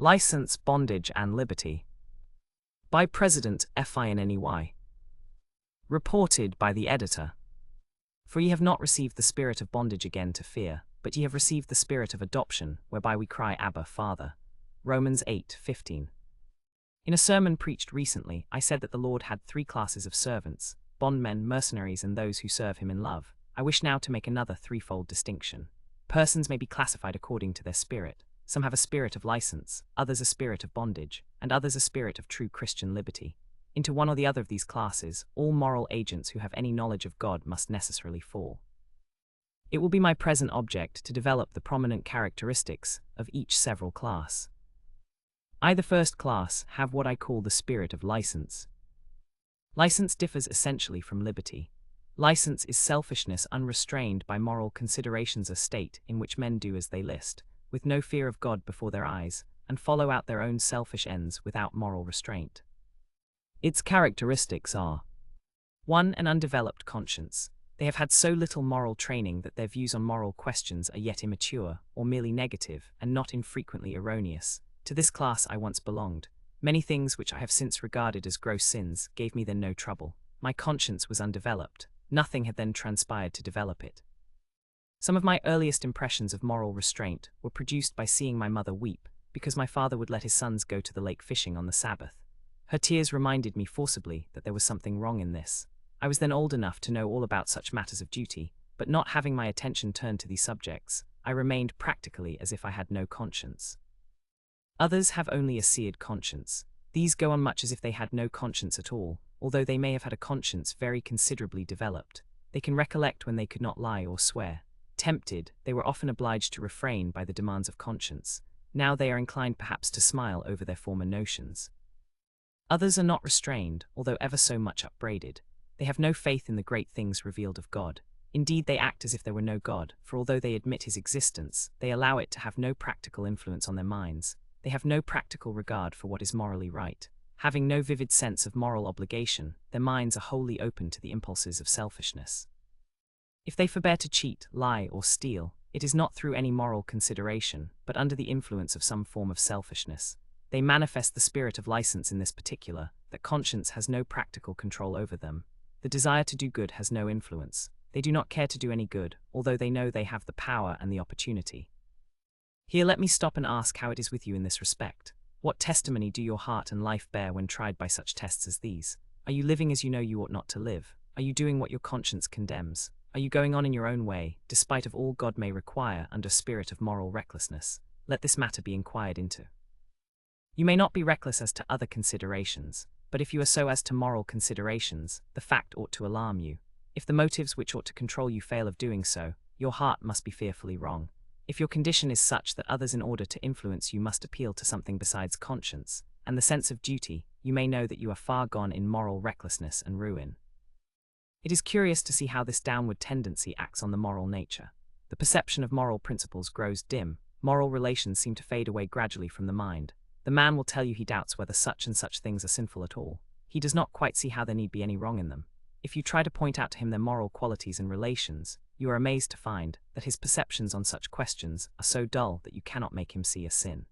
License, Bondage and Liberty. By President Finney. Reported by the editor. For ye have not received the spirit of bondage again to fear, but ye have received the spirit of adoption, whereby we cry, Abba, Father. Romans 8:15. In a sermon preached recently, I said that the Lord had three classes of servants: bondmen, mercenaries, and those who serve him in love. I wish now to make another threefold distinction. Persons may be classified according to their spirit. Some have a spirit of license, others a spirit of bondage, and others a spirit of true Christian liberty. Into one or the other of these classes, all moral agents who have any knowledge of God must necessarily fall. It will be my present object to develop the prominent characteristics of each several class. I, the first class, have what I call the spirit of license. License differs essentially from liberty. License is selfishness unrestrained by moral considerations, a state in which men do as they list, with no fear of God before their eyes, and follow out their own selfish ends without moral restraint. Its characteristics are: 1. An undeveloped conscience. They have had so little moral training that their views on moral questions are yet immature, or merely negative, and not infrequently erroneous. To this class I once belonged. Many things which I have since regarded as gross sins gave me then no trouble. My conscience was undeveloped. Nothing had then transpired to develop it. Some of my earliest impressions of moral restraint were produced by seeing my mother weep, because my father would let his sons go to the lake fishing on the Sabbath. Her tears reminded me forcibly that there was something wrong in this. I was then old enough to know all about such matters of duty, but not having my attention turned to these subjects, I remained practically as if I had no conscience. Others have only a seared conscience. These go on much as if they had no conscience at all, although they may have had a conscience very considerably developed. They can recollect when they could not lie or swear. Tempted, they were often obliged to refrain by the demands of conscience. Now they are inclined perhaps to smile over their former notions. Others are not restrained, although ever so much upbraided. They have no faith in the great things revealed of God. Indeed, they act as if there were no God, for although they admit his existence, they allow it to have no practical influence on their minds. They have no practical regard for what is morally right. Having no vivid sense of moral obligation, their minds are wholly open to the impulses of selfishness. If they forbear to cheat, lie, or steal, it is not through any moral consideration, but under the influence of some form of selfishness. They manifest the spirit of license in this particular, that conscience has no practical control over them. The desire to do good has no influence. They do not care to do any good, although they know they have the power and the opportunity. Here let me stop and ask how it is with you in this respect. What testimony do your heart and life bear when tried by such tests as these? Are you living as you know you ought not to live? Are you doing what your conscience condemns? Are you going on in your own way, despite of all God may require, under a spirit of moral recklessness? Let this matter be inquired into. You may not be reckless as to other considerations, but if you are so as to moral considerations, the fact ought to alarm you. If the motives which ought to control you fail of doing so, your heart must be fearfully wrong. If your condition is such that others in order to influence you must appeal to something besides conscience, and the sense of duty, you may know that you are far gone in moral recklessness and ruin. It is curious to see how this downward tendency acts on the moral nature. The perception of moral principles grows dim, moral relations seem to fade away gradually from the mind. The man will tell you he doubts whether such and such things are sinful at all. He does not quite see how there need be any wrong in them. If you try to point out to him their moral qualities and relations, you are amazed to find that his perceptions on such questions are so dull that you cannot make him see a sin.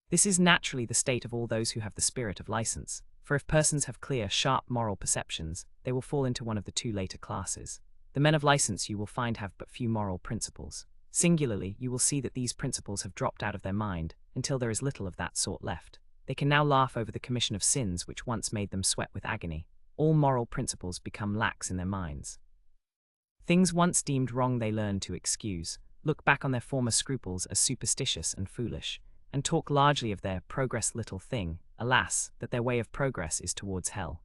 This is naturally the state of all those who have the spirit of license, for if persons have clear, sharp moral perceptions, they will fall into one of the two later classes. The men of license you will find have but few moral principles. Singularly, you will see that these principles have dropped out of their mind, until there is little of that sort left. They can now laugh over the commission of sins which once made them sweat with agony. All moral principles become lax in their minds. Things once deemed wrong they learn to excuse, look back on their former scruples as superstitious and foolish, and talk largely of their progress little thing, alas, that their way of progress is towards hell.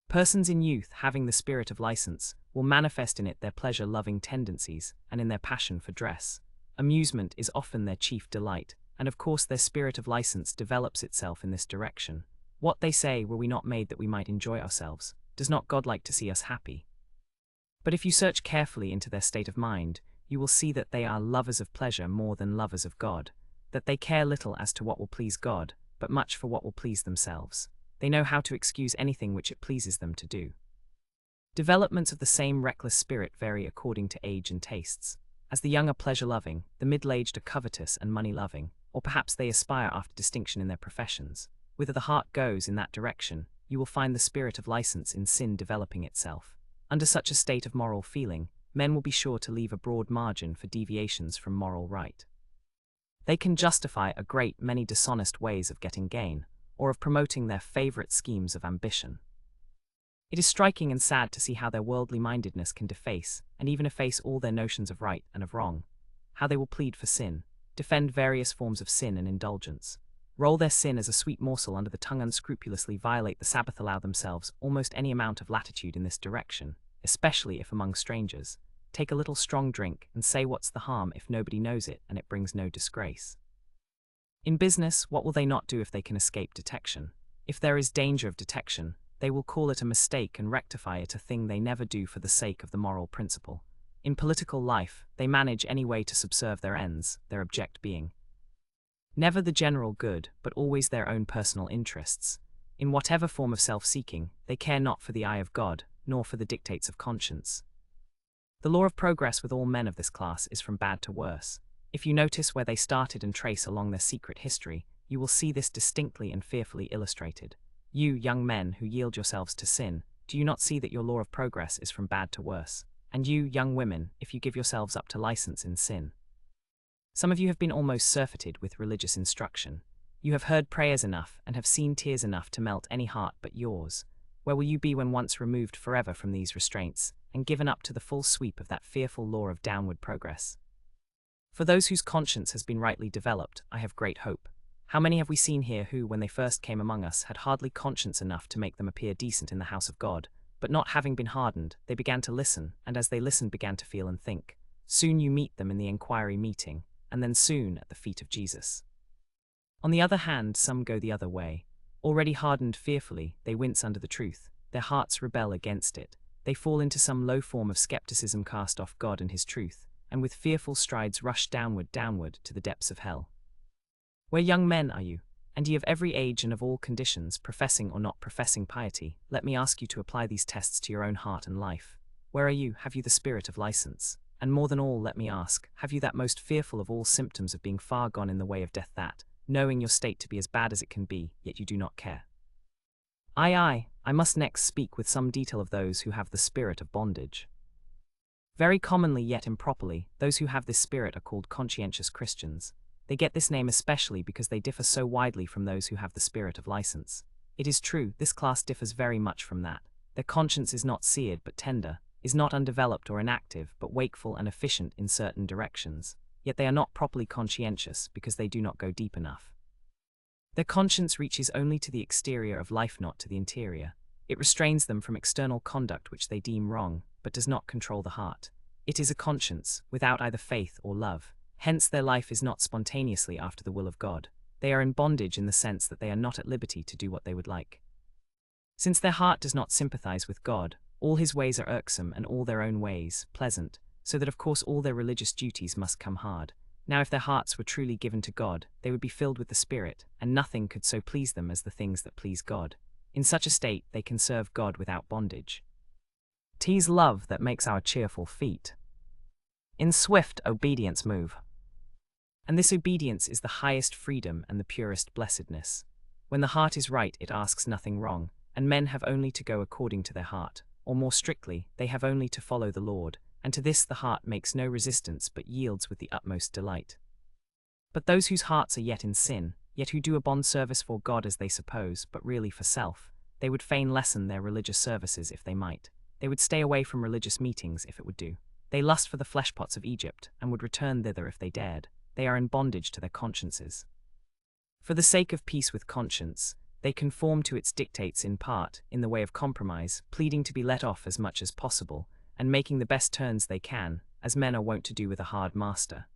Persons in youth having the spirit of license will manifest in it their pleasure-loving tendencies and in their passion for dress. Amusement is often their chief delight, and of course their spirit of license develops itself in this direction. What they say, were we not made that we might enjoy ourselves? Does not God like to see us happy? But if you search carefully into their state of mind, you will see that they are lovers of pleasure more than lovers of God, that they care little as to what will please God, but much for what will please themselves. They know how to excuse anything which it pleases them to do. Developments of the same reckless spirit vary according to age and tastes. As the young are pleasure-loving, the middle-aged are covetous and money-loving. or perhaps they aspire after distinction in their professions. Whither the heart goes in that direction, you will find the spirit of license in sin developing itself. Under such a state of moral feeling, men will be sure to leave a broad margin for deviations from moral right. They can justify a great many dishonest ways of getting gain, or of promoting their favorite schemes of ambition. It is striking and sad to see how their worldly mindedness can deface, and even efface all their notions of right and of wrong, how they will plead for sin, defend various forms of sin and indulgence, roll their sin as a sweet morsel under the tongue, unscrupulously violate the Sabbath, allow themselves almost any amount of latitude in this direction, especially if among strangers, take a little strong drink and say what's the harm if nobody knows it and it brings no disgrace. In business, what will they not do if they can escape detection? If there is danger of detection, they will call it a mistake and rectify it, a thing they never do for the sake of the moral principle. In political life, they manage any way to subserve their ends, their object being never the general good, but always their own personal interests. In whatever form of self-seeking, they care not for the eye of God, nor for the dictates of conscience. The law of progress with all men of this class is from bad to worse. If you notice where they started and trace along their secret history, you will see this distinctly and fearfully illustrated. You, young men who yield yourselves to sin, do you not see that your law of progress is from bad to worse? And you, young women, if you give yourselves up to license in sin. Some of you have been almost surfeited with religious instruction. You have heard prayers enough and have seen tears enough to melt any heart but yours. Where will you be when once removed forever from these restraints, and given up to the full sweep of that fearful law of downward progress? For those whose conscience has been rightly developed, I have great hope. How many have we seen here who, when they first came among us, had hardly conscience enough to make them appear decent in the house of God, but not having been hardened, they began to listen, and as they listened began to feel and think. Soon you meet them in the inquiry meeting, and then soon at the feet of Jesus. On the other hand, some go the other way. Already hardened fearfully, they wince under the truth, their hearts rebel against it, they fall into some low form of skepticism, cast off God and his truth, and with fearful strides rush downward to the depths of hell. Where young men are you, and ye of every age and of all conditions, professing or not professing piety, let me ask you to apply these tests to your own heart and life. Where are you? Have you the spirit of license? And more than all, let me ask, have you that most fearful of all symptoms of being far gone in the way of death, that, knowing your state to be as bad as it can be, yet you do not care? I must next speak with some detail of those who have the spirit of bondage. Very commonly, yet improperly, those who have this spirit are called conscientious Christians. They get this name especially because they differ so widely from those who have the spirit of license. It is true, this class differs very much from that. Their conscience is not seared but tender, is not undeveloped or inactive but wakeful and efficient in certain directions. Yet they are not properly conscientious because they do not go deep enough. Their conscience reaches only to the exterior of life, not to the interior. It restrains them from external conduct which they deem wrong, but does not control the heart. It is a conscience, without either faith or love. Hence their life is not spontaneously after the will of God. They are in bondage in the sense that they are not at liberty to do what they would like. Since their heart does not sympathize with God, all his ways are irksome and all their own ways pleasant, so that of course all their religious duties must come hard. Now if their hearts were truly given to God, they would be filled with the Spirit, and nothing could so please them as the things that please God. In such a state they can serve God without bondage. 'Tis love that makes our cheerful feet in swift obedience move. And this obedience is the highest freedom and the purest blessedness. When the heart is right, it asks nothing wrong, and men have only to go according to their heart, or more strictly, they have only to follow the Lord, and to this the heart makes no resistance but yields with the utmost delight. But those whose hearts are yet in sin, yet who do a bond service for God as they suppose, but really for self, they would fain lessen their religious services if they might. They would stay away from religious meetings if it would do. They lust for the fleshpots of Egypt, and would return thither if they dared. They are in bondage to their consciences. For the sake of peace with conscience, they conform to its dictates in part, in the way of compromise, pleading to be let off as much as possible, and making the best turns they can, as men are wont to do with a hard master.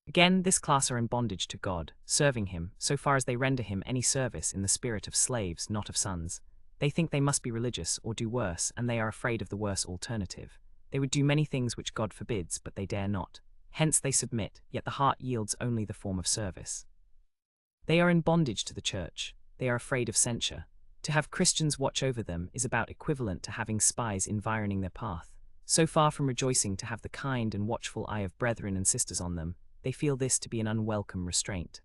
Again, this class are in bondage to God, serving him, so far as they render him any service in the spirit of slaves, not of sons. They think they must be religious, or do worse, and they are afraid of the worse alternative. They would do many things which God forbids, but they dare not. Hence they submit, yet the heart yields only the form of service. They are in bondage to the church. They are afraid of censure. To have Christians watch over them is about equivalent to having spies environing their path. So far from rejoicing to have the kind and watchful eye of brethren and sisters on them, they feel this to be an unwelcome restraint.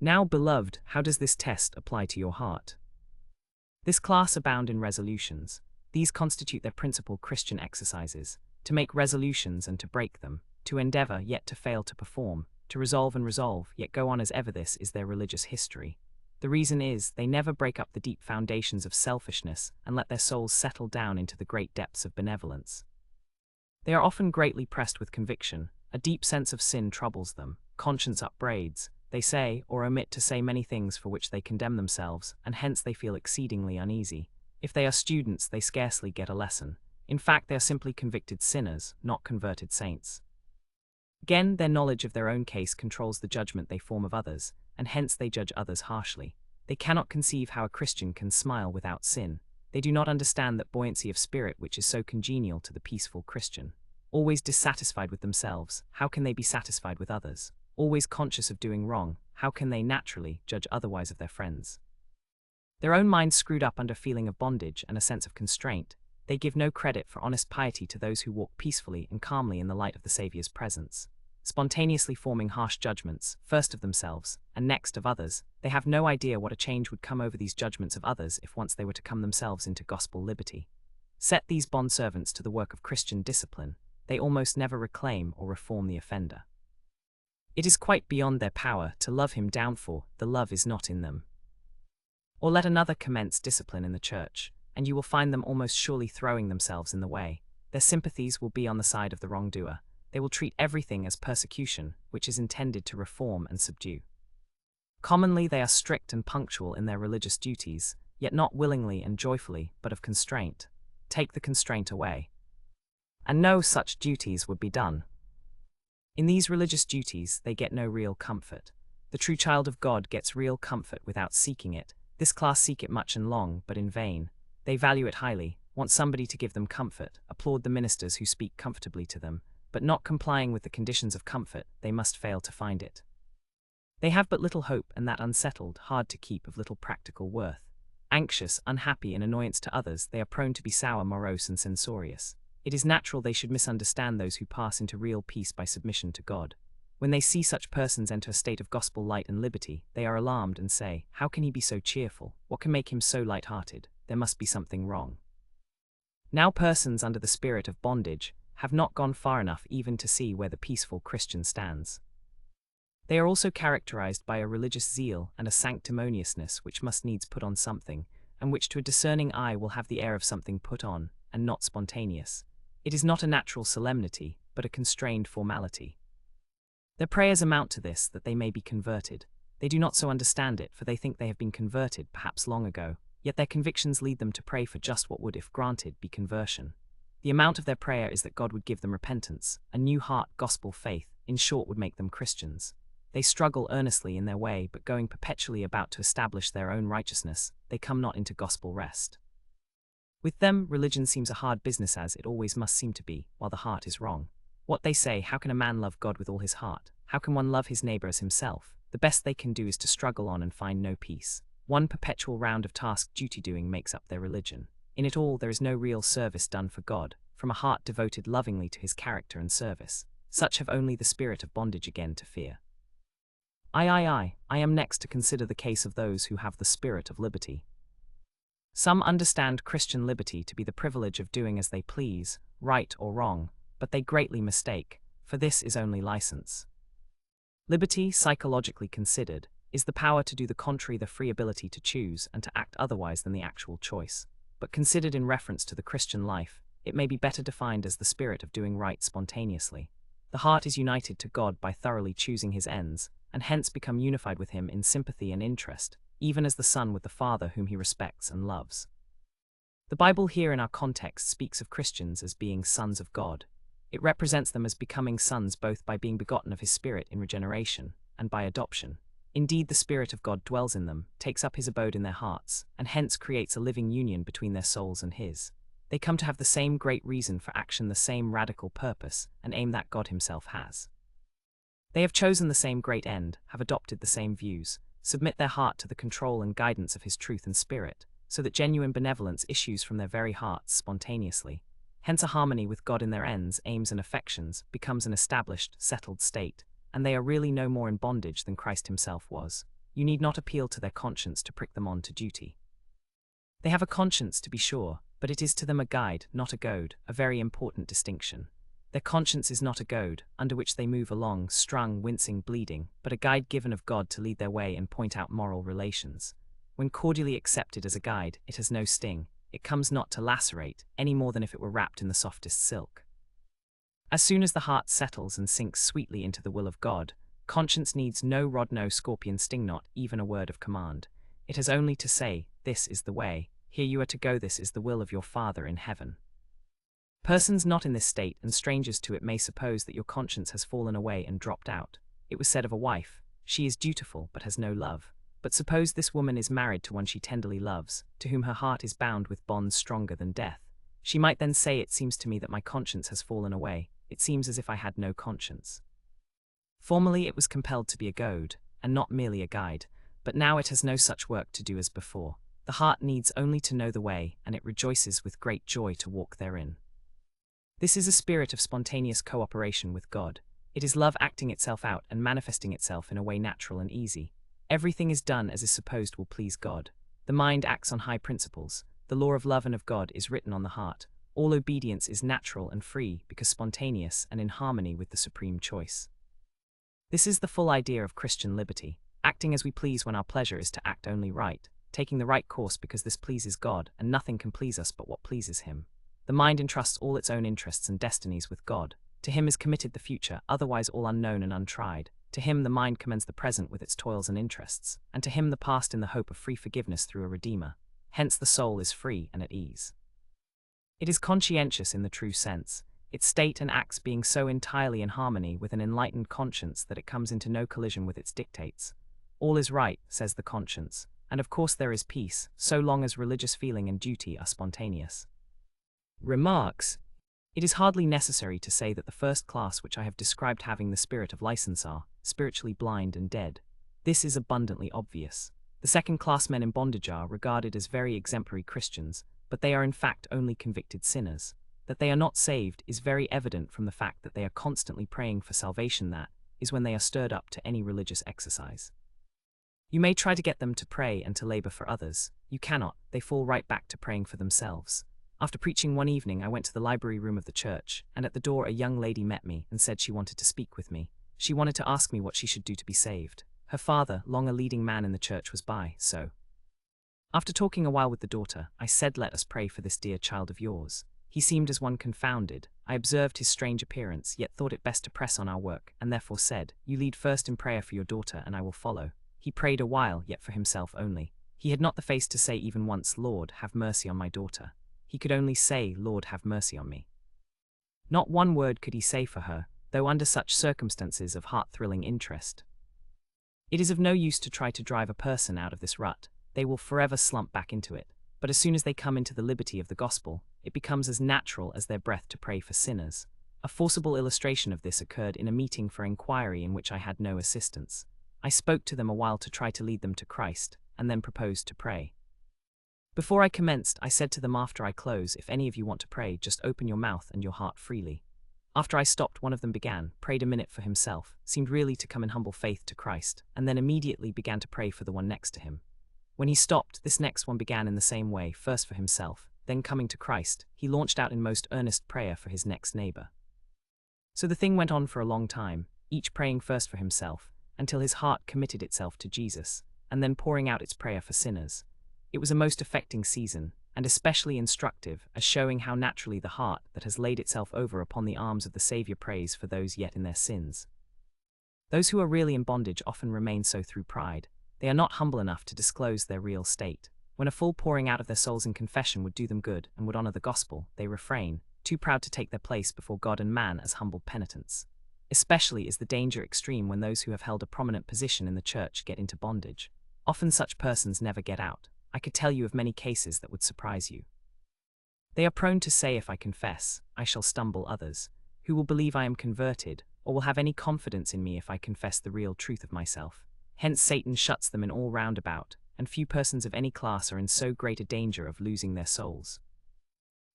Now, beloved, how does this test apply to your heart? This class abound in resolutions. These constitute their principal Christian exercises: to make resolutions and to break them, to endeavor yet to fail to perform, to resolve and resolve yet go on as ever. This is their religious history. The reason is, they never break up the deep foundations of selfishness and let their souls settle down into the great depths of benevolence. They are often greatly pressed with conviction. A deep sense of sin troubles them, conscience upbraids. They say or omit to say many things for which they condemn themselves, and hence they feel exceedingly uneasy. If they are students, they scarcely get a lesson. In fact, they are simply convicted sinners, not converted saints. Again, their knowledge of their own case controls the judgment they form of others, and hence they judge others harshly. They cannot conceive how a Christian can smile without sin. They do not understand that buoyancy of spirit which is so congenial to the peaceful Christian. Always dissatisfied with themselves, how can they be satisfied with others? Always conscious of doing wrong, how can they naturally judge otherwise of their friends? Their own minds screwed up under feeling of bondage and a sense of constraint, they give no credit for honest piety to those who walk peacefully and calmly in the light of the Saviour's presence. Spontaneously forming harsh judgments, first of themselves, and next of others, they have no idea what a change would come over these judgments of others if once they were to come themselves into gospel liberty. Set these bondservants to the work of Christian discipline, they almost never reclaim or reform the offender. It is quite beyond their power to love him down, for the love is not in them. Or let another commence discipline in the church, and you will find them almost surely throwing themselves in the way. Their sympathies will be on the side of the wrongdoer. They will treat everything as persecution, which is intended to reform and subdue. Commonly they are strict and punctual in their religious duties, yet not willingly and joyfully, but of constraint. Take the constraint away, and no such duties would be done. In these religious duties they get no real comfort. The true child of God gets real comfort without seeking it. This class seek it much and long, but in vain. They value it highly, want somebody to give them comfort, applaud the ministers who speak comfortably to them, but not complying with the conditions of comfort, they must fail to find it. They have but little hope, and that unsettled, hard to keep, of little practical worth. Anxious, unhappy, and annoyance to others, they are prone to be sour, morose, and censorious. It is natural they should misunderstand those who pass into real peace by submission to God. When they see such persons enter a state of gospel light and liberty, they are alarmed and say, "How can he be so cheerful? What can make him so light-hearted? There must be something wrong." Now persons under the spirit of bondage have not gone far enough even to see where the peaceful Christian stands. They are also characterized by a religious zeal and a sanctimoniousness which must needs put on something, and which to a discerning eye will have the air of something put on, and not spontaneous. It is not a natural solemnity, but a constrained formality. Their prayers amount to this, that they may be converted. They do not so understand it, for they think they have been converted, perhaps long ago, yet their convictions lead them to pray for just what would, if granted, be conversion. The amount of their prayer is that God would give them repentance, a new heart, gospel faith, in short would make them Christians. They struggle earnestly in their way, but going perpetually about to establish their own righteousness, they come not into gospel rest. With them, religion seems a hard business, as it always must seem to be, while the heart is wrong. What they say, how can a man love God with all his heart? How can one love his neighbor as himself? The best they can do is to struggle on and find no peace. One perpetual round of task duty-doing makes up their religion. In it all there is no real service done for God, from a heart devoted lovingly to his character and service. Such have only the spirit of bondage again to fear. I am next to consider the case of those who have the spirit of liberty. Some understand Christian liberty to be the privilege of doing as they please, right or wrong, but they greatly mistake, for this is only license. Liberty, psychologically considered, is the power to do the contrary, the free ability to choose and to act otherwise than the actual choice. But considered in reference to the Christian life, it may be better defined as the spirit of doing right spontaneously. The heart is united to God by thoroughly choosing his ends, and hence become unified with him in sympathy and interest, even as the Son with the Father whom he respects and loves. The Bible here in our context speaks of Christians as being sons of God. It represents them as becoming sons both by being begotten of his Spirit in regeneration, and by adoption. Indeed, the Spirit of God dwells in them, takes up his abode in their hearts, and hence creates a living union between their souls and his. They come to have the same great reason for action, the same radical purpose and aim that God himself has. They have chosen the same great end, have adopted the same views, submit their heart to the control and guidance of his truth and spirit, so that genuine benevolence issues from their very hearts spontaneously. Hence a harmony with God in their ends, aims and affections becomes an established, settled state, and they are really no more in bondage than Christ himself was. you need not appeal to their conscience to prick them on to duty. They have a conscience, to be sure, but it is to them a guide, not a goad, a very important distinction. Their conscience is not a goad, under which they move along, strung, wincing, bleeding, but a guide given of God to lead their way and point out moral relations. When cordially accepted as a guide, it has no sting, it comes not to lacerate, any more than if it were wrapped in the softest silk. As soon as the heart settles and sinks sweetly into the will of God, conscience needs no rod, no scorpion sting, not even a word of command. It has only to say, "This is the way, here you are to go, this is the will of your Father in heaven." Persons not in this state and strangers to it may suppose that your conscience has fallen away and dropped out. It was said of a wife, "She is dutiful but has no love." But suppose this woman is married to one she tenderly loves, to whom her heart is bound with bonds stronger than death. She might then say, "It seems to me that my conscience has fallen away. It seems as if I had no conscience." Formerly it was compelled to be a goad, and not merely a guide, but now it has no such work to do as before. The heart needs only to know the way, and it rejoices with great joy to walk therein. This is a spirit of spontaneous cooperation with God. It is love acting itself out and manifesting itself in a way natural and easy. Everything is done as is supposed will please God. The mind acts on high principles. The law of love and of God is written on the heart. All obedience is natural and free because spontaneous and in harmony with the supreme choice. This is the full idea of Christian liberty, acting as we please when our pleasure is to act only right, taking the right course because this pleases God, and nothing can please us but what pleases Him. The mind entrusts all its own interests and destinies with God. To Him is committed the future, otherwise all unknown and untried. To Him the mind commends the present with its toils and interests, and to Him the past in the hope of free forgiveness through a Redeemer. Hence the soul is free and at ease. It is conscientious in the true sense, its state and acts being so entirely in harmony with an enlightened conscience that it comes into no collision with its dictates. All is right, says the conscience, and of course there is peace, so long as religious feeling and duty are spontaneous. Remarks. It is hardly necessary to say that the first class which I have described having the spirit of license are spiritually blind and dead. This is abundantly obvious. The second-class men in bondage are regarded as very exemplary Christians, but they are in fact only convicted sinners. That they are not saved is very evident from the fact that they are constantly praying for salvation, that is when they are stirred up to any religious exercise. You may try to get them to pray and to labor for others. You cannot, they fall right back to praying for themselves. After preaching one evening, I went to the library room of the church, and at the door a young lady met me and said she wanted to speak with me. She wanted to ask me what she should do to be saved. Her father, long a leading man in the church, was by, so. After talking a while with the daughter, I said, "Let us pray for this dear child of yours." He seemed as one confounded. I observed his strange appearance, yet thought it best to press on our work, and therefore said, "You lead first in prayer for your daughter, and I will follow." He prayed a while, yet for himself only. He had not the face to say even once, "Lord, have mercy on my daughter." He could only say, "Lord, have mercy on me." Not one word could he say for her, though under such circumstances of heart-thrilling interest. It is of no use to try to drive a person out of this rut. They will forever slump back into it. But as soon as they come into the liberty of the gospel, it becomes as natural as their breath to pray for sinners. A forcible illustration of this occurred in a meeting for inquiry in which I had no assistance. I spoke to them a while to try to lead them to Christ, and then proposed to pray. Before I commenced, I said to them, after I close, "If any of you want to pray, just open your mouth and your heart freely." After I stopped, one of them began, prayed a minute for himself, seemed really to come in humble faith to Christ, and then immediately began to pray for the one next to him. When he stopped, this next one began in the same way, first for himself, then coming to Christ, he launched out in most earnest prayer for his next neighbor. So the thing went on for a long time, each praying first for himself, until his heart committed itself to Jesus, and then pouring out its prayer for sinners. It was a most affecting season, and especially instructive, as showing how naturally the heart that has laid itself over upon the arms of the Saviour prays for those yet in their sins. Those who are really in bondage often remain so through pride. They are not humble enough to disclose their real state. When a full pouring out of their souls in confession would do them good and would honor the gospel, they refrain, too proud to take their place before God and man as humble penitents. Especially is the danger extreme when those who have held a prominent position in the church get into bondage. Often such persons never get out. I could tell you of many cases that would surprise you. They are prone to say, "If I confess, I shall stumble others. Who will believe I am converted, or will have any confidence in me if I confess the real truth of myself?" Hence Satan shuts them in all roundabout, and few persons of any class are in so great a danger of losing their souls.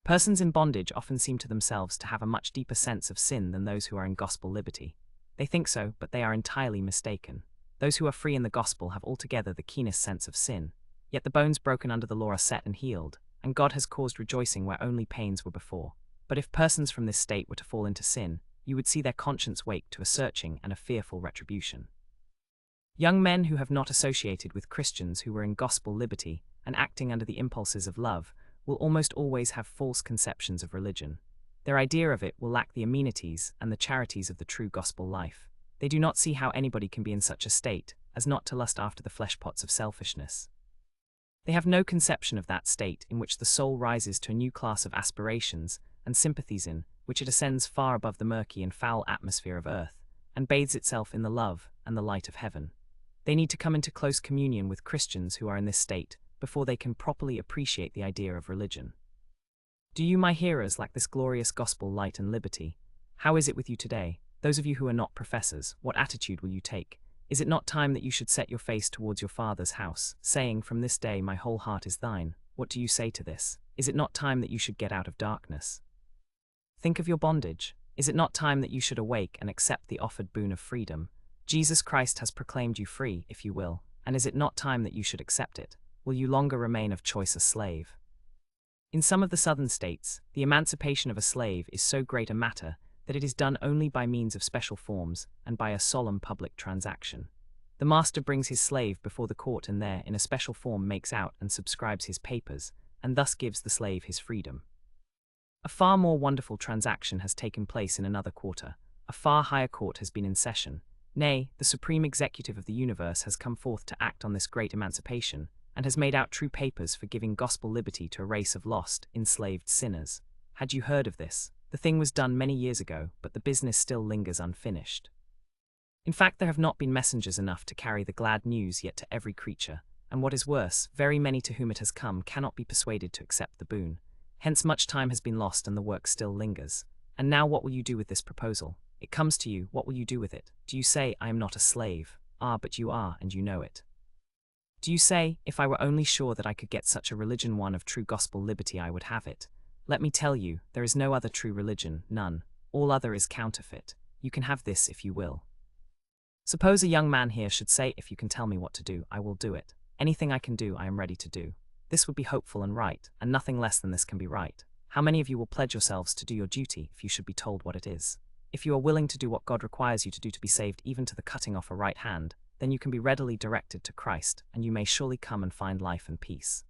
Persons in bondage often seem to themselves to have a much deeper sense of sin than those who are in gospel liberty. They think so, but they are entirely mistaken. Those who are free in the gospel have altogether the keenest sense of sin. Yet the bones broken under the law are set and healed, and God has caused rejoicing where only pains were before. But if persons from this state were to fall into sin, you would see their conscience wake to a searching and a fearful retribution. Young men who have not associated with Christians who were in gospel liberty and acting under the impulses of love will almost always have false conceptions of religion. Their idea of it will lack the amenities and the charities of the true gospel life. They do not see how anybody can be in such a state as not to lust after the fleshpots of selfishness. They have no conception of that state in which the soul rises to a new class of aspirations and sympathies in which it ascends far above the murky and foul atmosphere of earth and bathes itself in the love and the light of heaven. They need to come into close communion with Christians who are in this state before they can properly appreciate the idea of religion. Do you, my hearers, lack this glorious gospel light and liberty? How is it with you today? Those of you who are not professors, what attitude will you take? Is it not time that you should set your face towards your Father's house, saying, "From this day my whole heart is thine"? What do you say to this? Is it not time that you should get out of darkness? Think of your bondage. Is it not time that you should awake and accept the offered boon of freedom? Jesus Christ has proclaimed you free, if you will, and is it not time that you should accept it? Will you longer remain of choice a slave? In some of the southern states, the emancipation of a slave is so great a matter that it is done only by means of special forms and by a solemn public transaction. The master brings his slave before the court and there, in a special form, makes out and subscribes his papers, and thus gives the slave his freedom. A far more wonderful transaction has taken place in another quarter. A far higher court has been in session. Nay, the supreme executive of the universe has come forth to act on this great emancipation, and has made out true papers for giving gospel liberty to a race of lost, enslaved sinners. Had you heard of this? The thing was done many years ago, but the business still lingers unfinished. In fact, there have not been messengers enough to carry the glad news yet to every creature, and what is worse, very many to whom it has come cannot be persuaded to accept the boon. Hence much time has been lost and the work still lingers. And now what will you do with this proposal? It comes to you, what will you do with it? Do you say, "I am not a slave"? Ah, but you are, and you know it. Do you say, "If I were only sure that I could get such a religion, one of true gospel liberty, I would have it"? Let me tell you, there is no other true religion, none. All other is counterfeit. You can have this if you will. Suppose a young man here should say, "If you can tell me what to do, I will do it. Anything I can do, I am ready to do." This would be hopeful and right, and nothing less than this can be right. How many of you will pledge yourselves to do your duty if you should be told what it is? If you are willing to do what God requires you to do to be saved, even to the cutting off a right hand, then you can be readily directed to Christ, and you may surely come and find life and peace.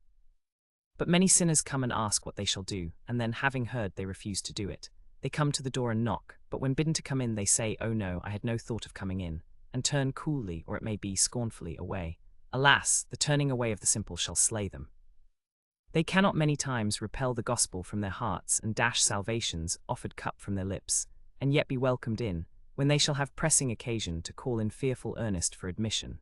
But many sinners come and ask what they shall do, and then, having heard, they refuse to do it. They come to the door and knock, but when bidden to come in, they say, "Oh no, I had no thought of coming in," and turn coolly, or it may be scornfully, away. Alas, the turning away of the simple shall slay them. They cannot many times repel the gospel from their hearts and dash salvation's offered cup from their lips, and yet be welcomed in, when they shall have pressing occasion to call in fearful earnest for admission.